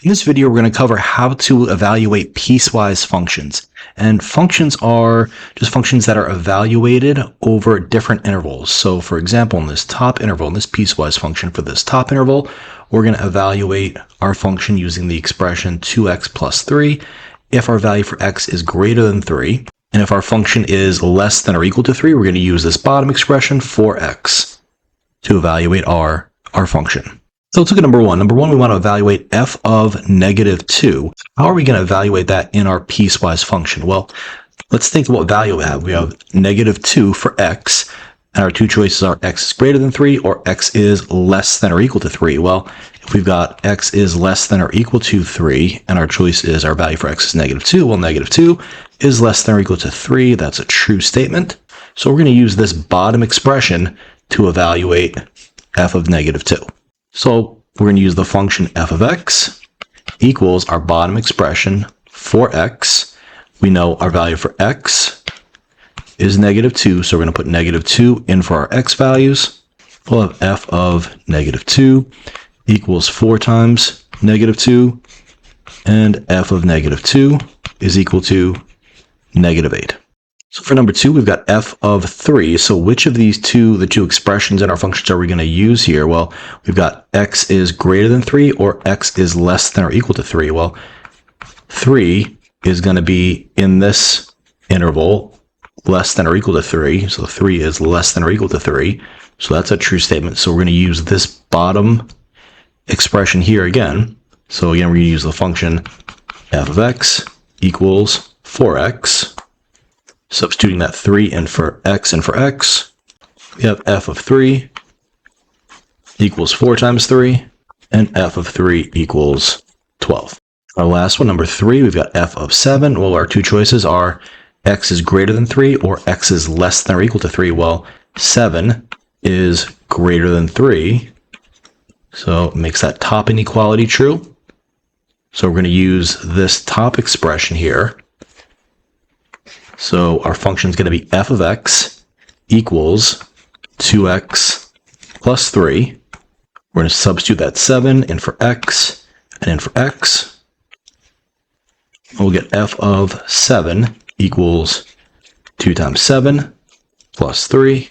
In this video, we're going to cover how to evaluate piecewise functions. And functions are just functions that are evaluated over different intervals. So for example, in this top interval, in this piecewise function for this top interval, we're going to evaluate our function using the expression 2x plus 3 if our value for x is greater than 3. And if our function is less than or equal to 3, we're going to use this bottom expression 4x to evaluate our function. So let's look at number one. Number one, we want to evaluate f of negative 2. How are we going to evaluate that in our piecewise function? Well, let's think of what value we have. We have negative 2 for x, and our two choices are x is greater than 3 or x is less than or equal to 3. Well, if we've got x is less than or equal to 3, and our choice is our value for x is negative 2, well, negative 2 is less than or equal to 3. That's a true statement. So we're going to use this bottom expression to evaluate f of negative 2. So we're going to use the function f of x equals our bottom expression for x. We know our value for x is negative 2, so we're going to put negative 2 in for our x values. We'll have f of negative 2 equals 4 times negative 2, and f of negative 2 is equal to negative 8. So for number 2, we've got f of 3. So which of these the two expressions in our functions are we going to use here? Well, we've got x is greater than 3 or x is less than or equal to 3. Well, 3 is going to be in this interval less than or equal to 3. So 3 is less than or equal to 3. So that's a true statement. So we're going to use this bottom expression here again. So again, we're going to use the function f of x equals 4x. Substituting that 3 in for x and for x, we have f of 3 equals 4 times 3, and f of 3 equals 12. Our last one, number 3, we've got f of 7. Well, our two choices are x is greater than 3 or x is less than or equal to 3. Well, 7 is greater than 3, so it makes that top inequality true. So we're going to use this top expression here. So our function is going to be f of x equals 2x plus 3. We're going to substitute that 7 in for x and in for x. We'll get f of 7 equals 2 times 7 plus 3.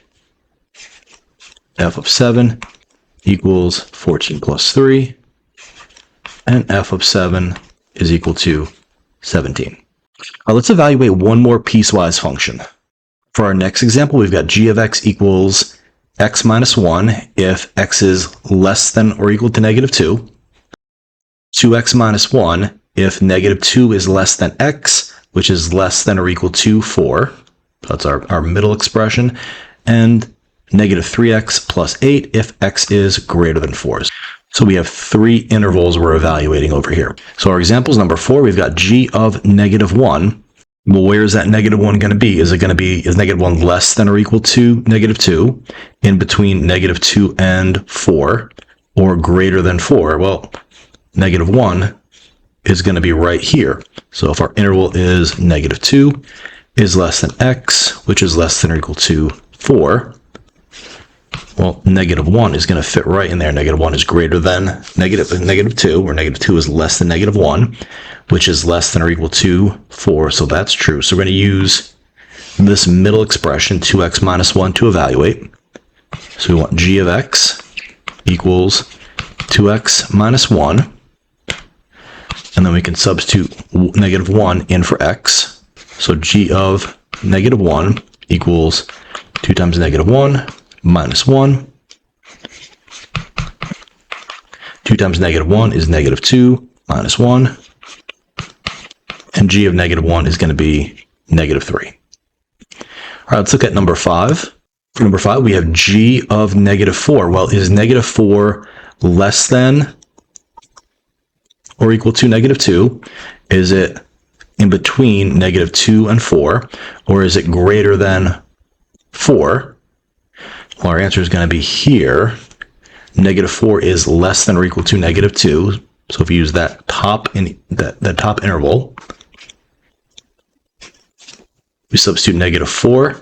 F of 7 equals 14 plus 3. And f of 7 is equal to 17. Let's evaluate one more piecewise function. For our next example, we've got g of x equals x minus 1 if x is less than or equal to negative 2. 2x minus 1 if negative 2 is less than x, which is less than or equal to 4. That's our middle expression. And negative 3x plus 8 if x is greater than 4. So we have 3 intervals we're evaluating over here. So our examples, number 4, we've got g of negative 1. Well, where is that negative 1 going to be? Is negative 1 less than or equal to negative 2, in between negative 2 and 4, or greater than 4? Well, negative 1 is going to be right here. So if our interval is negative 2 is less than x, which is less than or equal to 4, well, negative 1 is going to fit right in there. Negative 1 is greater than negative 2, or negative 2 is less than negative 1, which is less than or equal to 4. So that's true. So we're going to use this middle expression, 2x minus 1, to evaluate. So we want g of x equals 2x minus 1. And then we can substitute negative 1 in for x. So g of negative 1 equals 2 times negative 1 minus 1. 2 times negative 1 is negative 2 minus 1. And g of negative 1 is going to be negative 3. All right, let's look at number 5. For number 5, we have g of negative 4. Well, is negative 4 less than or equal to negative 2? Is it in between negative 2 and 4? Or is it greater than 4? Well, our answer is going to be here. Negative 4 is less than or equal to negative 2. So if you use that top interval, we substitute negative 4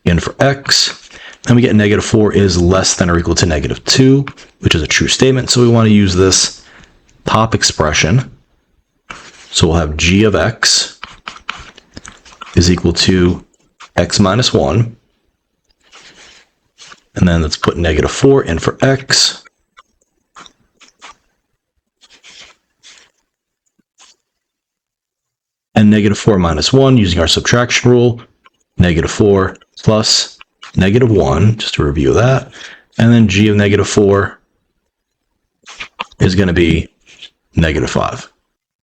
in for x, and we get negative 4 is less than or equal to negative 2, which is a true statement. So we want to use this top expression. So we'll have g of x is equal to x minus 1. And then let's put negative 4 in for x. And negative 4 minus 1, using our subtraction rule, negative 4 plus negative 1, just to review that. And then g of negative 4 is going to be negative 5.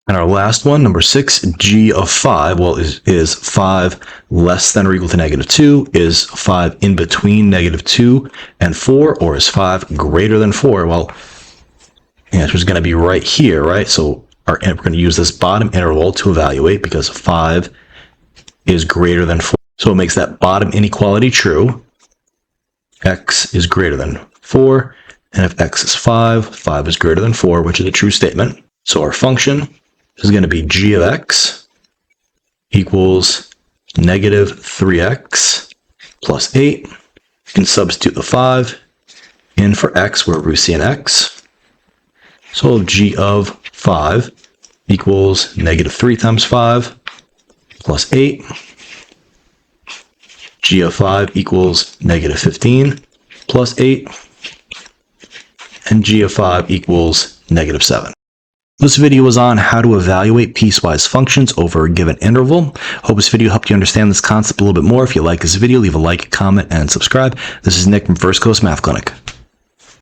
And our last one, number 6, g of 5, well, is 5 less than or equal to negative 2? Is 5 in between negative 2 and 4? Or is 5 greater than 4? Well, the answer is going to be right here, right? So we're going to use this bottom interval to evaluate because 5 is greater than 4. So it makes that bottom inequality true. X is greater than 4. And if x is 5, 5 is greater than 4, which is a true statement. So our function is going to be g of x equals negative 3x plus 8. You can substitute the 5 in for x wherever we see an x. So g of 5 equals negative 3 times 5 plus 8. G of 5 equals negative 15 plus 8. And g of 5 equals negative 7. This video was on how to evaluate piecewise functions over a given interval. Hope this video helped you understand this concept a little bit more. If you like this video, leave a like, comment, and subscribe. This is Nick from First Coast Math Clinic.